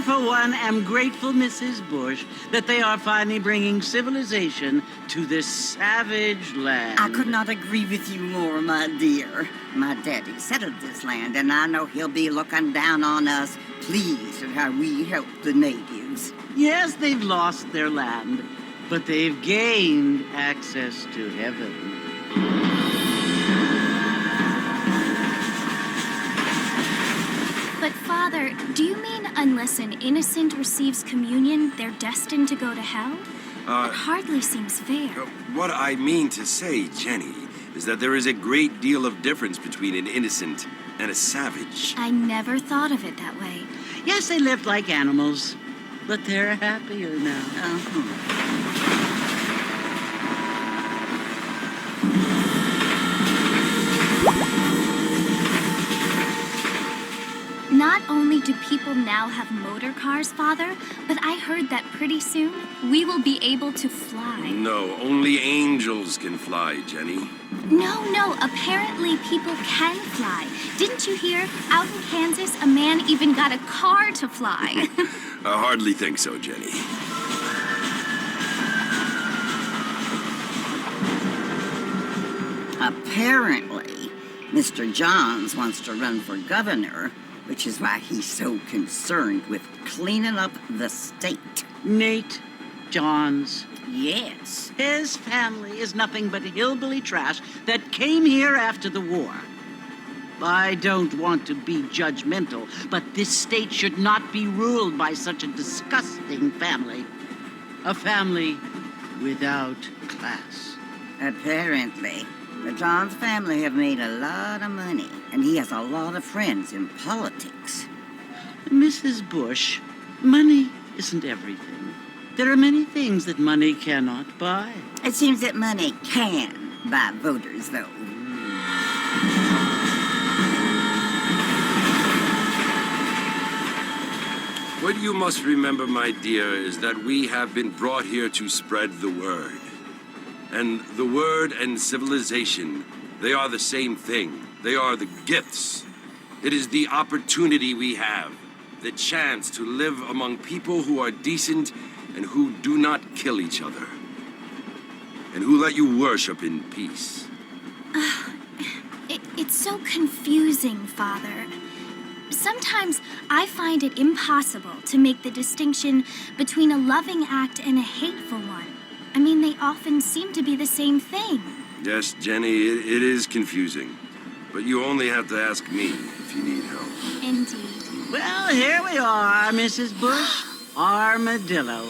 I, for one, am grateful, Mrs. Bush, that they are finally bringing civilization to this savage land. I could not agree with you more, my dear. My daddy settled this land, and I know he'll be looking down on us, pleased at how we help the natives. Yes, they've lost their land, but they've gained access to heaven. But, Father, do you mean unless an innocent receives communion, they're destined to go to hell? That hardly seems fair. What I mean to say, Jenny, is that there is a great deal of difference between an innocent and a savage. I never thought of it that way. Yes, they lived like animals, but they're happier now. Not only do people now have motor cars, Father, but I heard that pretty soon we will be able to fly. No, only angels can fly, Jenny. No, apparently people can fly. Didn't you hear? Out in Kansas, a man even got a car to fly. I hardly think so, Jenny. Apparently, Mr. Johns wants to run for governor, which is why he's so concerned with cleaning up the state. Nate Johns. Yes. His family is nothing but hillbilly trash that came here after the war. I don't want to be judgmental, but this state should not be ruled by such a disgusting family. A family without class. Apparently. The Johns family have made a lot of money, and he has a lot of friends in politics. Mrs. Bush, money isn't everything. There are many things that money cannot buy. It seems that money can buy voters, though. What you must remember, my dear, is that we have been brought here to spread the word. And the word and civilization, they are the same thing. They are the gifts. It is the opportunity we have, the chance to live among people who are decent and who do not kill each other, and who let you worship in peace. It's so confusing, Father. Sometimes I find it impossible to make the distinction between a loving act and a hateful one. I mean, they often seem to be the same thing. Yes, Jenny, it is confusing. But you only have to ask me if you need help. Indeed. Well, here we are, Mrs. Bush. Armadillo.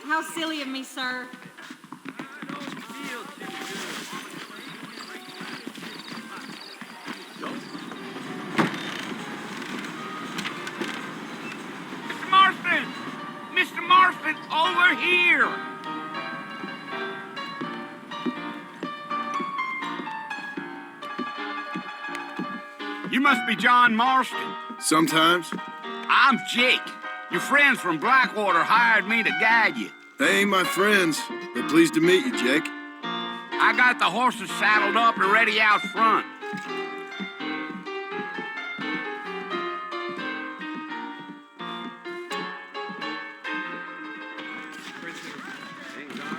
How silly of me, sir. Mr. Marston! Mr. Marston, over here! You must be John Marston. Sometimes. I'm Jake. Your friends from Blackwater hired me to guide you. They ain't my friends, but pleased to meet you, Jake. I got the horses saddled up and ready out front.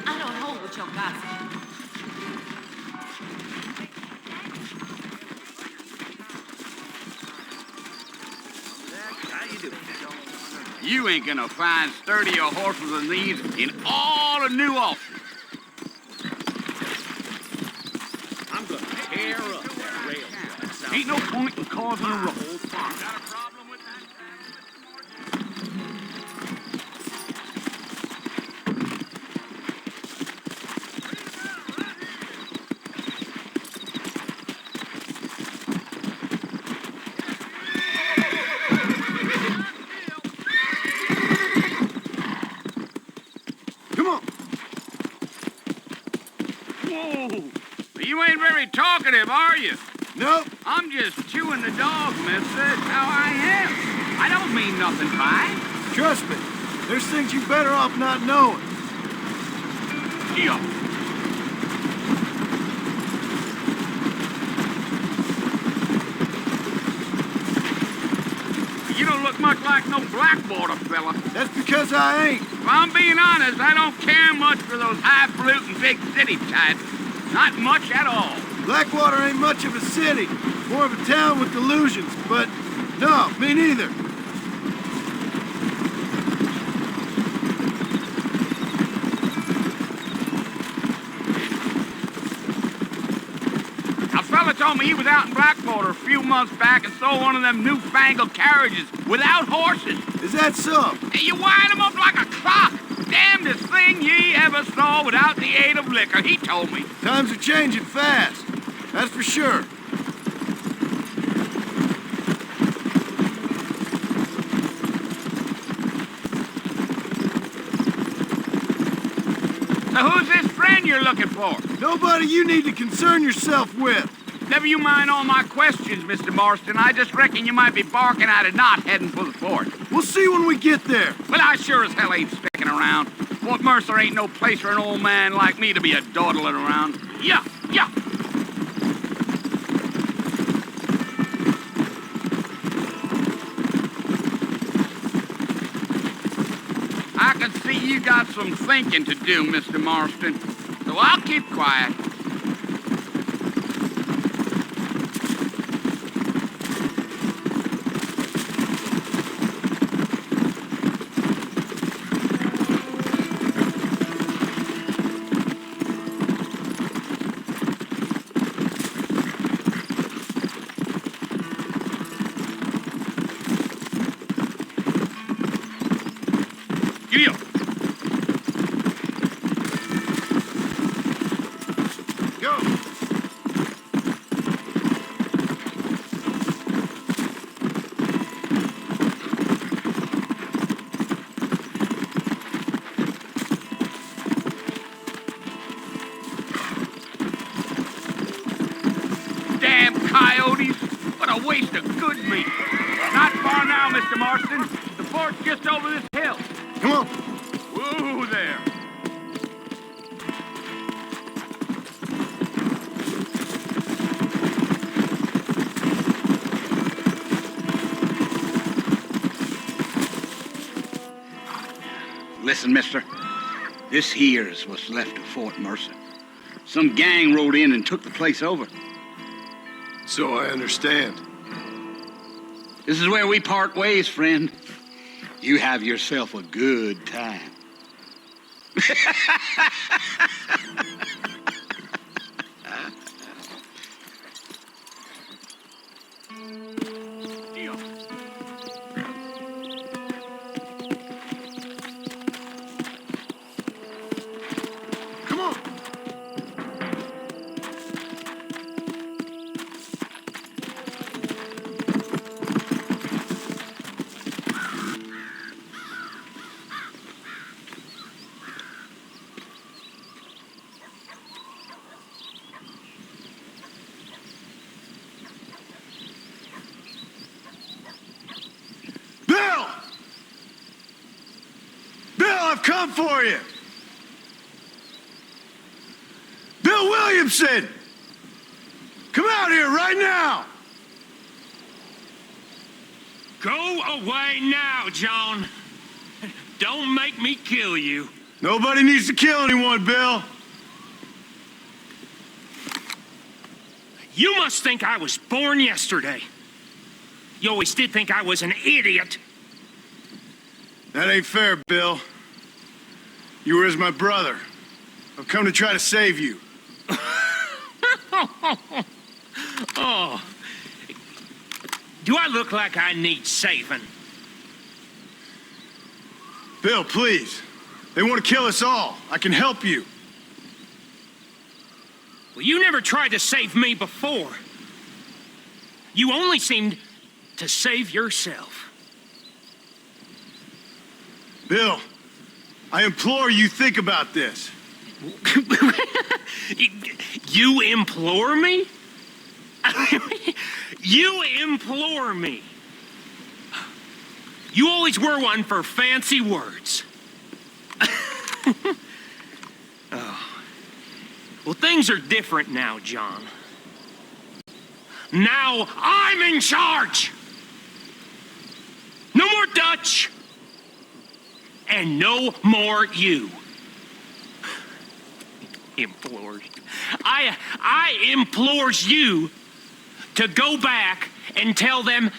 I don't hold with your gossip. You ain't gonna find sturdier horses than these in all of New Ulster. I'm gonna tear up that rail. Ain't no point in causing a row. Got a problem with that? very talkative, are you? Nope. I'm just chewing the dog, mister. That's how I am. I don't mean nothing by it. Trust me. There's things you better off not knowing. Yeah. You don't look much like no Blackwater fella. That's because I ain't. If I'm being honest, I don't care much for those highfalutin big city types. Not much at all. Blackwater ain't much of a city. More of a town with delusions, but no, me neither. A fella told me he was out in Blackwater a few months back and saw one of them newfangled carriages without horses. Is that so? And you wind 'em up like a clock. Damnedest thing ye ever saw without the aid of liquor, he told me. Times are changing fast. That's for sure. So who's this friend you're looking for? Nobody you need to concern yourself with. Never you mind all my questions, Mr. Marston. I just reckon you might be barking at a knot heading for the fort. We'll see when we get there. Well, I sure as hell ain't sticking around. Fort Mercer ain't no place for an old man like me to be a dawdling around. Yeah, yeah. I can see you got some thinking to do, Mr. Marston. So I'll keep quiet. Giddy up. Go. Damn coyotes! What a waste of good meat. Not far now, Mr. Marston. The fort's just over this hill. Come on. Whoa there. Listen, mister. This here's what's left of Fort Mercer. Some gang rode in and took the place over. So I understand. This is where we part ways, friend. You have yourself a good time. Come on. Bill! Bill, I've come for you! Bill Williamson! Come out here right now! Go away now, John. Don't make me kill you. Nobody needs to kill anyone, Bill. You must think I was born yesterday. You always did think I was an idiot. That ain't fair, Bill. You were as my brother. I've come to try to save you. Oh. Do I look like I need saving? Bill, please. They want to kill us all. I can help you. Well, you never tried to save me before. You only seemed to save yourself. Bill, I implore you think about this. You implore me? You implore me. You always were one for fancy words. Oh. Well, things are different now, John. Now I'm in charge. No more Dutch. And no more you. Implores. I implores you to go back and tell them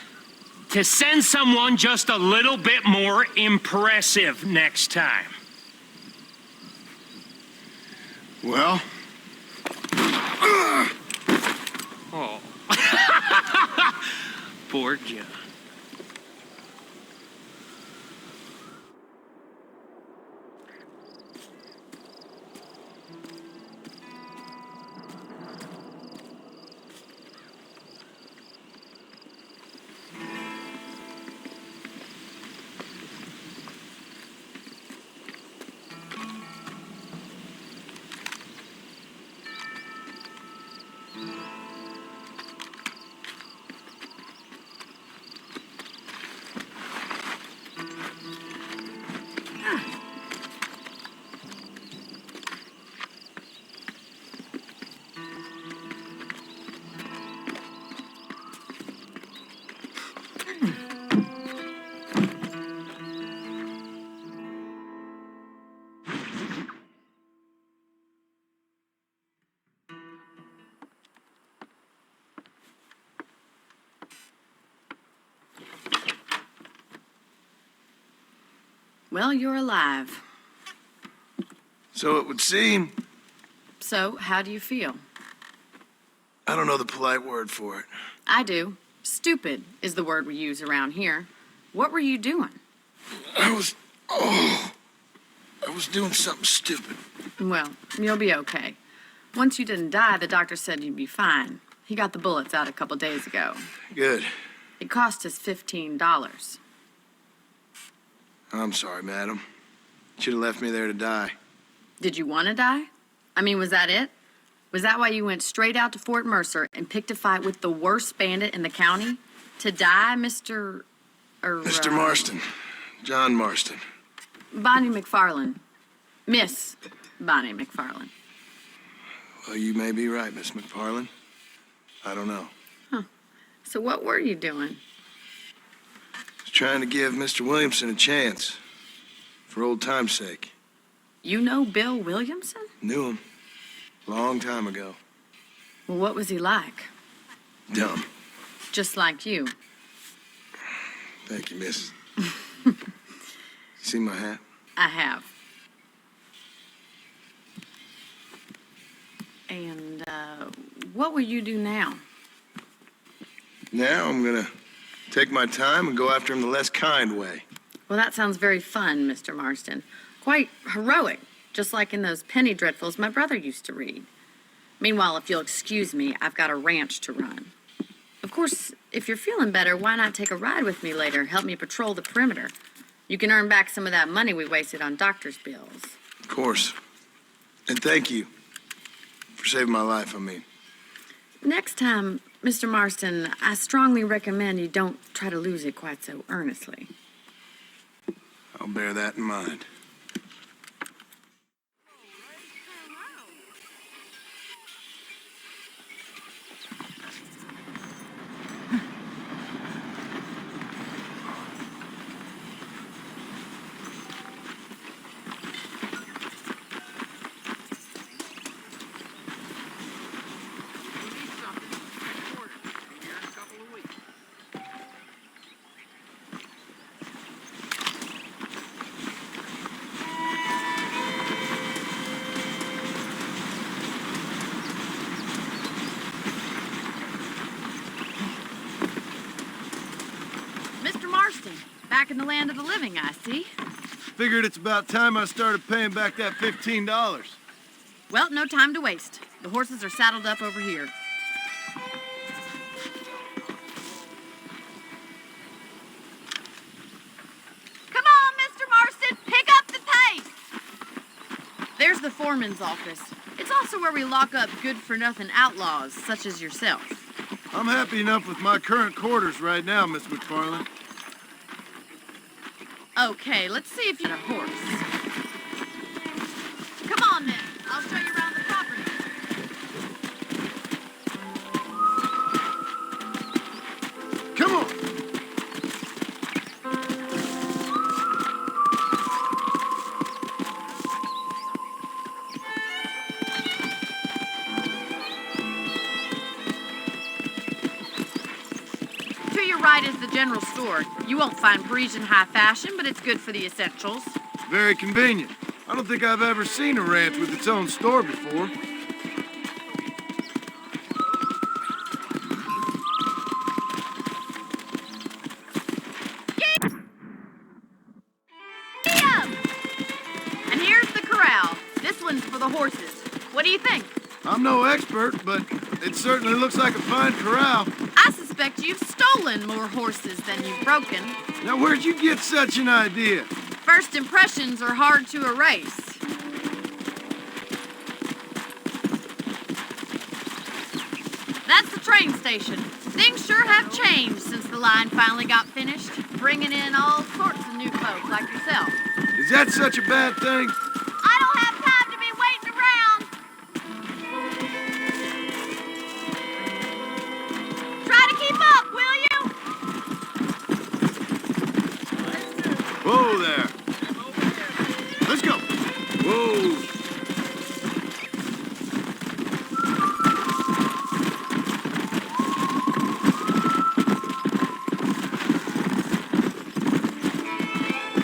to send someone just a little bit more impressive next time. Well? Oh. Poor John. Well, you're alive. So it would seem. So, how do you feel? I don't know the polite word for it. I do. Stupid is the word we use around here. What were you doing? I was doing something stupid. Well, you'll be okay. Once you didn't die, the doctor said you'd be fine. He got the bullets out a couple days ago. Good. It cost us $15. I'm sorry, madam. Should have left me there to die. Did you want to die? I mean, was that it? Was that why you went straight out to Fort Mercer and picked a fight with the worst bandit in the county? To die, Mr. Mr. Marston. John Marston. Bonnie McFarland. Miss Bonnie McFarland. Well, you may be right, Miss McFarland. I don't know. So what were you doing? I was trying to give Mr. Williamson a chance. For old time's sake. You know Bill Williamson? Knew him. Long time ago. Well, what was he like? Dumb. Just like you. Thank you, Mrs. See my hat? I have. And, what will you do now? Now I'm gonna take my time and go after him the less kind way. Well, that sounds very fun, Mr. Marston. Quite heroic, just like in those penny dreadfuls my brother used to read. Meanwhile, if you'll excuse me, I've got a ranch to run. Of course, if you're feeling better, why not take a ride with me later? Help me patrol the perimeter. You can earn back some of that money we wasted on doctor's bills. Of course. And thank you for saving my life, I mean. Next time, Mr. Marston, I strongly recommend you don't try to lose it quite so earnestly. I'll bear that in mind. Mr. Marston, back in the land of the living, I see. Figured it's about time I started paying back that $15. Well, no time to waste. The horses are saddled up over here. Come on, Mr. Marston, pick up the pace! There's the foreman's office. It's also where we lock up good-for-nothing outlaws, such as yourself. I'm happy enough with my current quarters right now, Miss McFarland. Okay, let's see if you're a horse. Come on, then. I'll show you around the property. Come on! To your right is the general store. You won't find Parisian high fashion, but it's good for the essentials. Very convenient. I don't think I've ever seen a ranch with its own store before. And here's the corral. This one's for the horses. What do you think? I'm no expert, but it certainly looks like a fine corral. I suspect you've stolen more horses than you've broken. Now, where'd you get such an idea? First impressions are hard to erase. That's the train station. Things sure have changed since the line finally got finished, bringing in all sorts of new folks like yourself. Is that such a bad thing? I don't have time to be waiting around. Try to keep up, will you? Whoa there. Let's go. Whoa.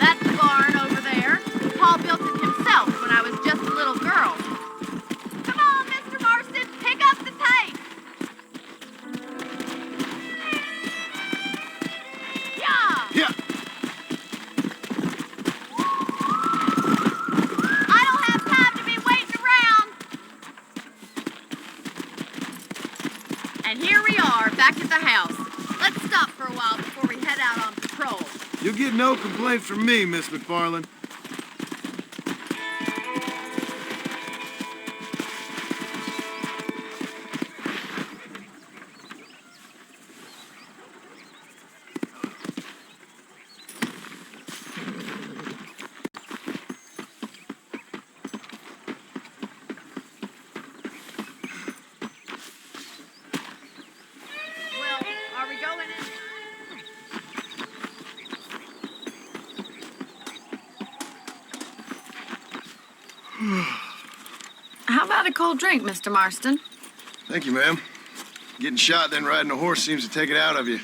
That's the barn over there. Paul built it himself when I was just a little girl. Come on, Mr. Marston, pick up the pace. Yeah! Yeah. I don't have time to be waiting around. And here we are, back at the house. Let's stop for a while before we head out on patrol. You'll get no complaints from me, Miss McFarland. Well, are we going in? How about a cold drink, Mr. Marston? Thank you, ma'am. Getting shot, then riding a horse seems to take it out of you.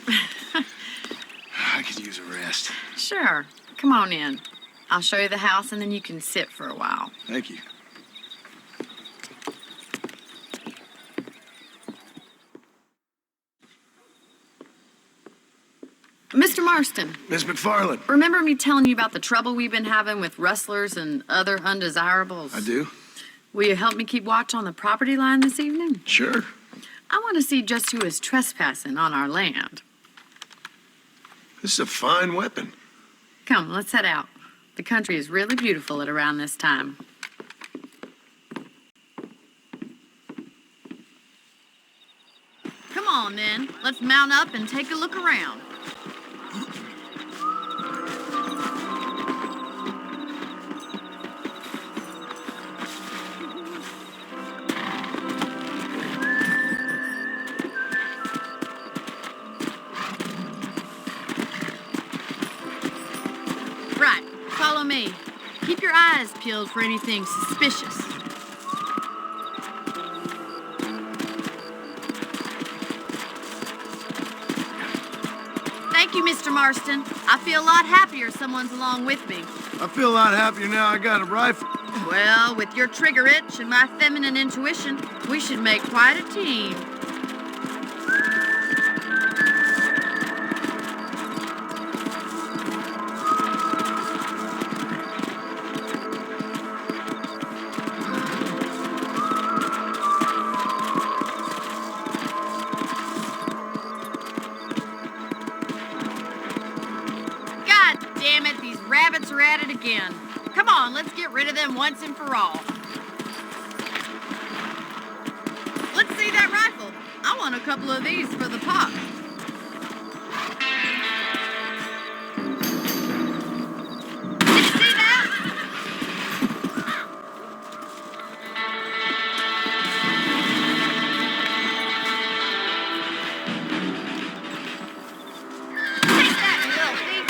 I could use a rest. Sure. Come on in. I'll show you the house and then you can sit for a while. Thank you. Mr. Marston, Miss McFarland. remember me telling you about the trouble we've been having with rustlers and other undesirables? I do? Will you help me keep watch on the property line this evening? Sure. I want to see just who is trespassing on our land. This is a fine weapon. Come, let's head out. The country is really beautiful at around this time. Come on, then. Let's mount up and take a look around. Right, follow me. Keep your eyes peeled for anything suspicious. Thank you, Mr. Marston. I feel a lot happier someone's along with me. I feel a lot happier now I got a rifle. Well, with your trigger itch and my feminine intuition, we should make quite a team. God damn it, these rabbits are at it again. Come on, let's get rid of them once and for all. want a couple of these for the pop. Did you see that? Take that, filthy!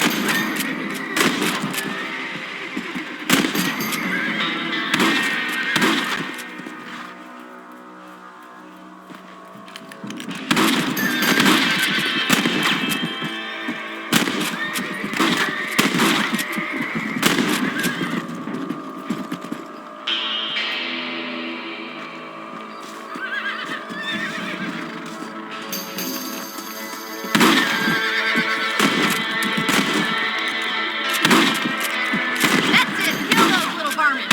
That's it! Kill those little vermin!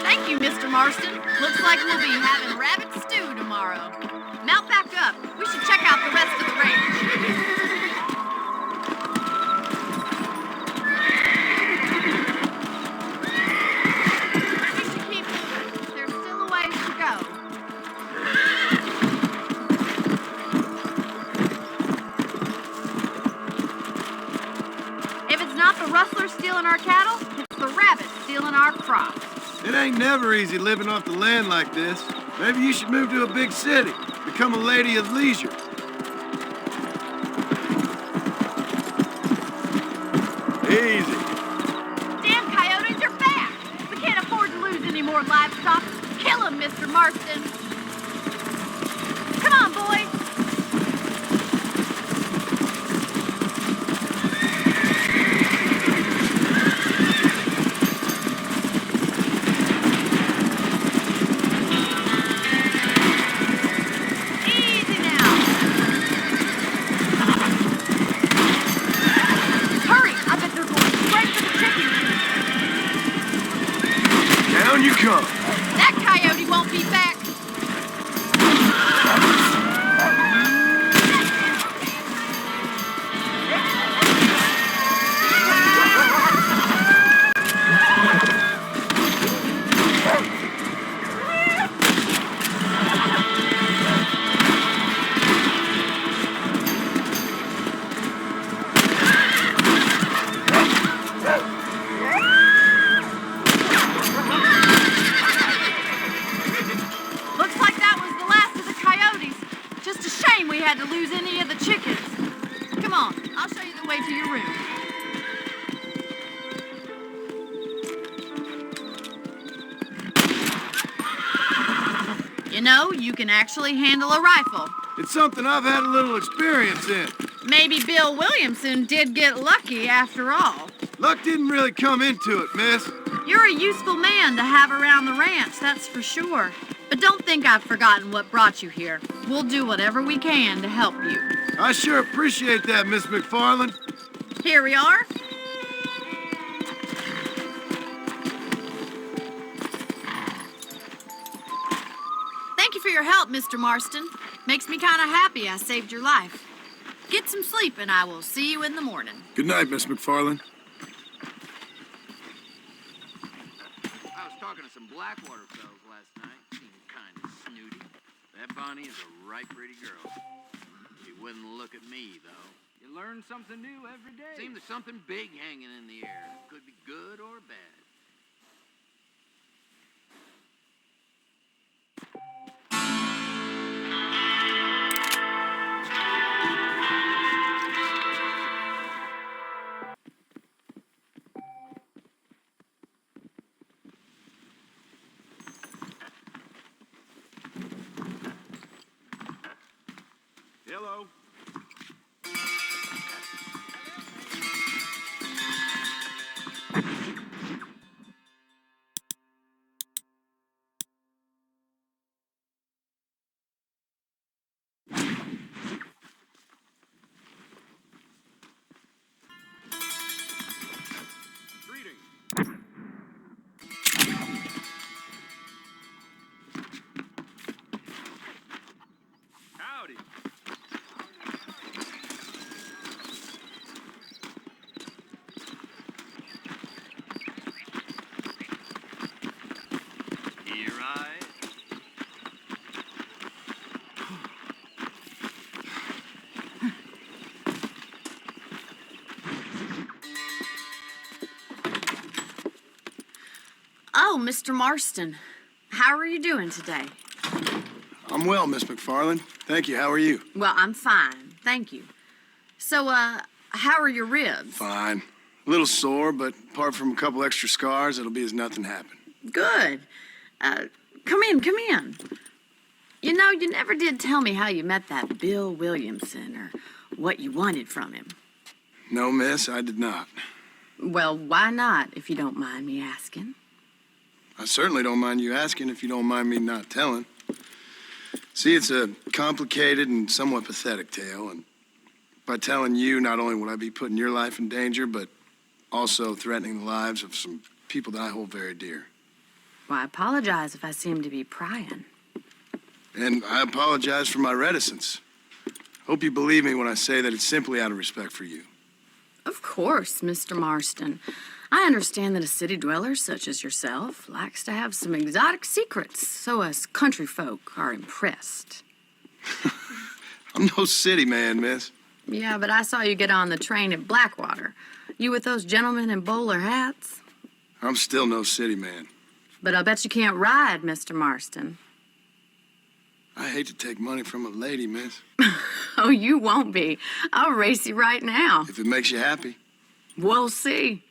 Thank you, Mr. Marston. Looks like we'll be having rabbit stew tomorrow. Mount back up. We should check out the rest of the range. We should keep moving. There's still a ways to go. If it's not the rustler stealing our cattle, it's the rabbit stealing our crops. It ain't never easy living off the land like this. Maybe you should move to a big city. Become a lady of leisure. Easy. Damn coyotes are back! We can't afford to lose any more livestock. Kill 'em, Mr. Marston. Come on, boy. Easy now. Hurry! I bet they're going straight for the chickens. Down you come. That coyote won't be back. Looks like that was the last of the coyotes. Just a shame we had to lose any of the chickens. Come on, I'll show you the way to your room. You know, you can actually handle a rifle. It's something I've had a little experience in. Maybe Bill Williamson did get lucky after all. Luck didn't really come into it, miss. You're a useful man to have around the ranch, that's for sure. But don't think I've forgotten what brought you here. We'll do whatever we can to help you. I sure appreciate that, Miss McFarland. Here we are. Thank you for your help, Mr. Marston. Makes me kind of happy I saved your life. Get some sleep and I will see you in the morning. Good night, Miss McFarland. I was talking to some Blackwater fellas last night. Seemed kind of snooty. That Bonnie is a right pretty girl. She wouldn't look at me, though. You learn something new every day. Seems there's something big hanging in the air. Could be good or bad. Hello. Howdy. Here I am. Mr. Marston. How are you doing today? I'm well, Miss McFarland. Thank you. How are you? Well, I'm fine, thank you. So, how are your ribs? Fine. A little sore, but apart from a couple extra scars, it'll be as nothing happened. Good. Come in. You know, you never did tell me how you met that Bill Williamson or what you wanted from him. No, miss, I did not. Well, why not, if you don't mind me asking? I certainly don't mind you asking if you don't mind me not telling. See, it's a complicated and somewhat pathetic tale, and by telling you, not only would I be putting your life in danger, but also threatening the lives of some people that I hold very dear. Well, I apologize if I seem to be prying. And I apologize for my reticence. Hope you believe me when I say that it's simply out of respect for you. Of course, Mr. Marston. I understand that a city dweller such as yourself likes to have some exotic secrets, so us country folk are impressed. I'm no city man, miss. Yeah, but I saw you get on the train at Blackwater. You with those gentlemen in bowler hats? I'm still no city man. But I bet you can't ride, Mr. Marston. I hate to take money from a lady, miss. Oh, you won't be. I'll race you right now. If it makes you happy. We'll see.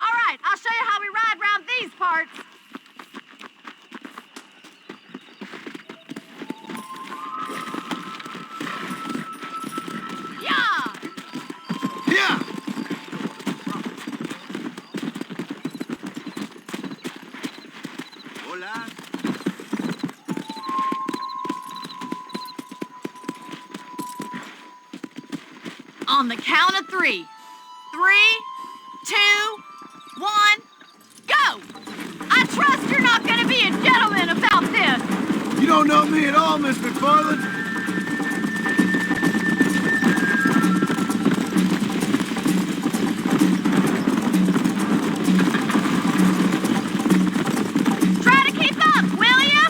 All right, I'll show you how we ride around these parts. Yeah! Yeah! Hola. On the count of 3. 3, 2, 1, go! I trust you're not gonna be a gentleman about this. You don't know me at all, Miss McFarland. Try to keep up, will ya?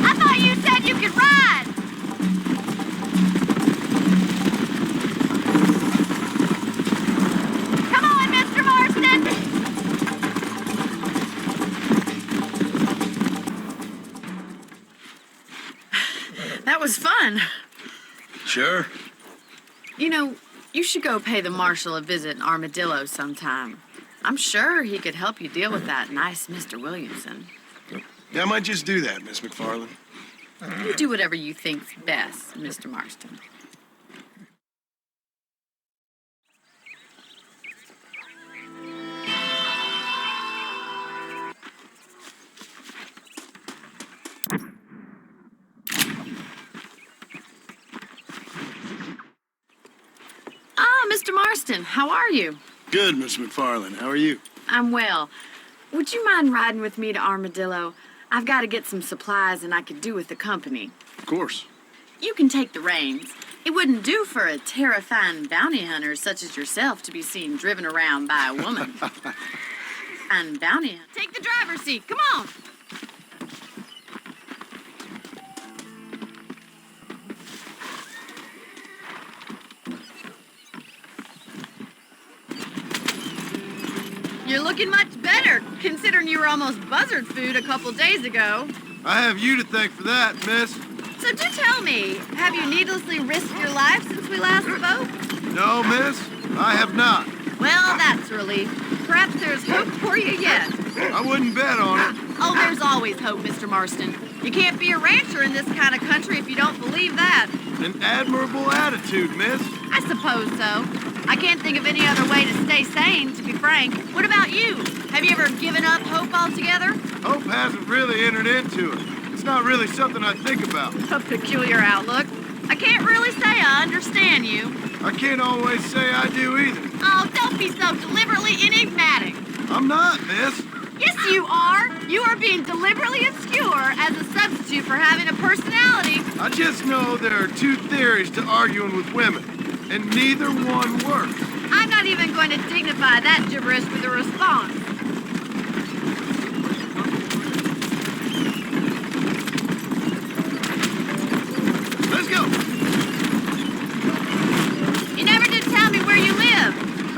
I thought you said you could ride. Come on, Mr. Marston. That was fun. Sure. You know, you should go pay the marshal a visit in Armadillo sometime. I'm sure he could help you deal with that nice Mr. Williamson. Yeah, I might just do that, Miss McFarland. You do whatever you think's best, Mr. Marston. Ah, Mr. Marston, how are you? Good, Miss McFarland. How are you? I'm well. Would you mind riding with me to Armadillo? I've got to get some supplies and I could do with the company. Of course. You can take the reins. It wouldn't do for a terrifying bounty hunter such as yourself to be seen driven around by a woman. And bounty hunter. Take the driver's seat. Come on. You're looking much better, considering you were almost buzzard food a couple days ago. I have you to thank for that, miss. So do tell me, have you needlessly risked your life since we last spoke? No, miss, I have not. Well, that's a relief. Perhaps there's hope for you yet. I wouldn't bet on it. Oh, there's always hope, Mr. Marston. You can't be a rancher in this kind of country if you don't believe that. An admirable attitude, miss. I suppose so. I can't think of any other way to stay sane, to be frank. What about you? Have you ever given up hope altogether? Hope hasn't really entered into it. It's not really something I think about. A peculiar outlook. I can't really say I understand you. I can't always say I do either. Oh, don't be so deliberately enigmatic. I'm not, miss. Yes, you are. You are being deliberately obscure as a substitute for having a personality. I just know there are two theories to arguing with women, and neither one works. I'm not even going to dignify that gibberish with a response.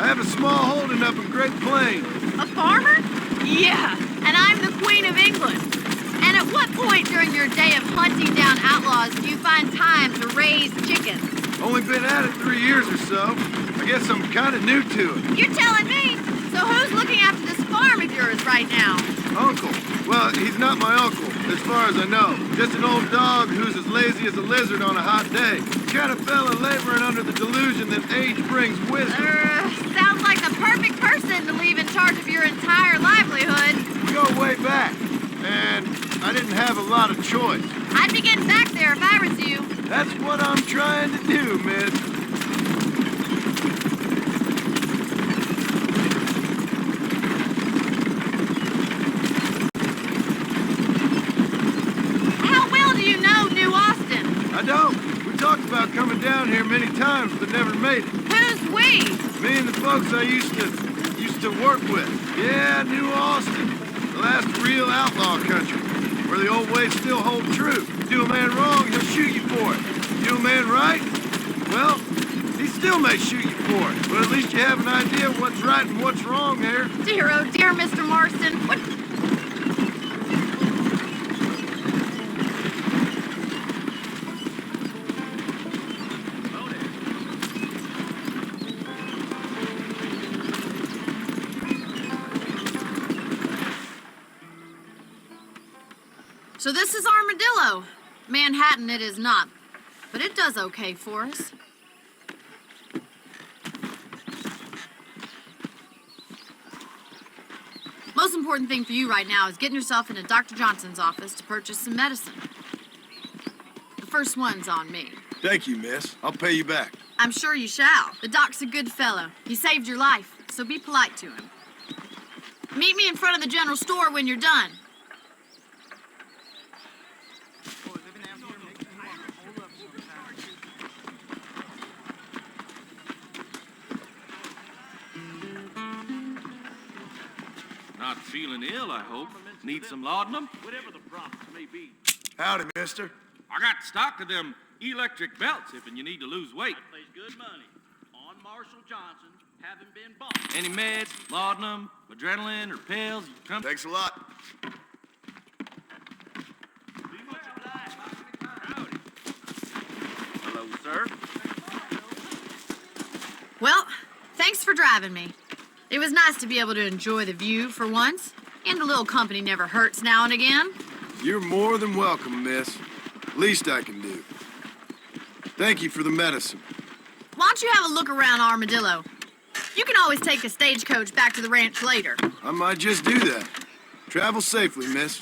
I have a small holding up in Great Plains. A farmer? Yeah, and I'm the Queen of England. And at what point during your day of hunting down outlaws do you find time to raise chickens? Only been at it 3 years or so. I guess I'm kind of new to it. You're telling me? So who's looking after this farm of yours right now? Uncle. Well, he's not my uncle, as far as I know. Just an old dog who's as lazy as a lizard on a hot day. Kind of fella laboring under the delusion that age brings wisdom. Sounds like the perfect person to leave in charge of your entire livelihood. We go way back, and I didn't have a lot of choice. I'd be getting back there if I was you. That's what I'm trying to do, miss. How well do you know New Austin? I don't. We talked about coming down here many times, but never made it. Who's we? Me and the folks I used to work with. Yeah, New Austin. The last real outlaw country, where the old ways still hold true. Do a man wrong, he'll shoot you for it. Do a man right, well, he still may shoot you for it. But at least you have an idea of what's right and what's wrong there. Dear, oh dear, Mr. Marston. What? So this is Armadillo. Manhattan it is not, but it does okay for us. Most important thing for you right now is getting yourself into Dr. Johnson's office to purchase some medicine. The first one's on me. Thank you, miss. I'll pay you back. I'm sure you shall. The doc's a good fellow. He saved your life, so be polite to him. Meet me in front of the general store when you're done. Not feeling ill, I hope. Need some laudanum? Whatever the problem may be. Howdy, mister. I got stock of them electric belts if you need to lose weight. That pays good money. On Marshall Johnson, having been bought. Any meds, laudanum, adrenaline, or pills? Come. Thanks a lot. Be much obliged. Howdy. Hello, sir. Well, thanks for driving me. It was nice to be able to enjoy the view for once, and a little company never hurts now and again. You're more than welcome, miss. Least I can do. Thank you for the medicine. Why don't you have a look around Armadillo? You can always take a stagecoach back to the ranch later. I might just do that. Travel safely, miss.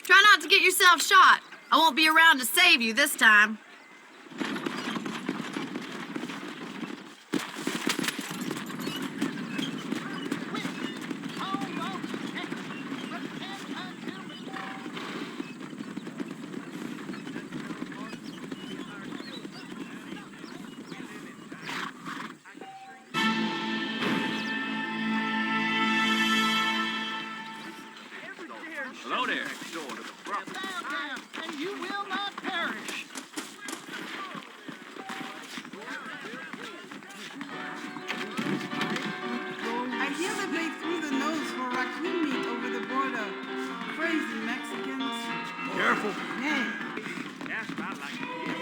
Try not to get yourself shot. I won't be around to save you this time. Hello there. Down, and you will not perish. I hear that they threw the nose for raccoon meat over the border. Crazy Mexicans. Careful. Yeah. That's what I like to hear.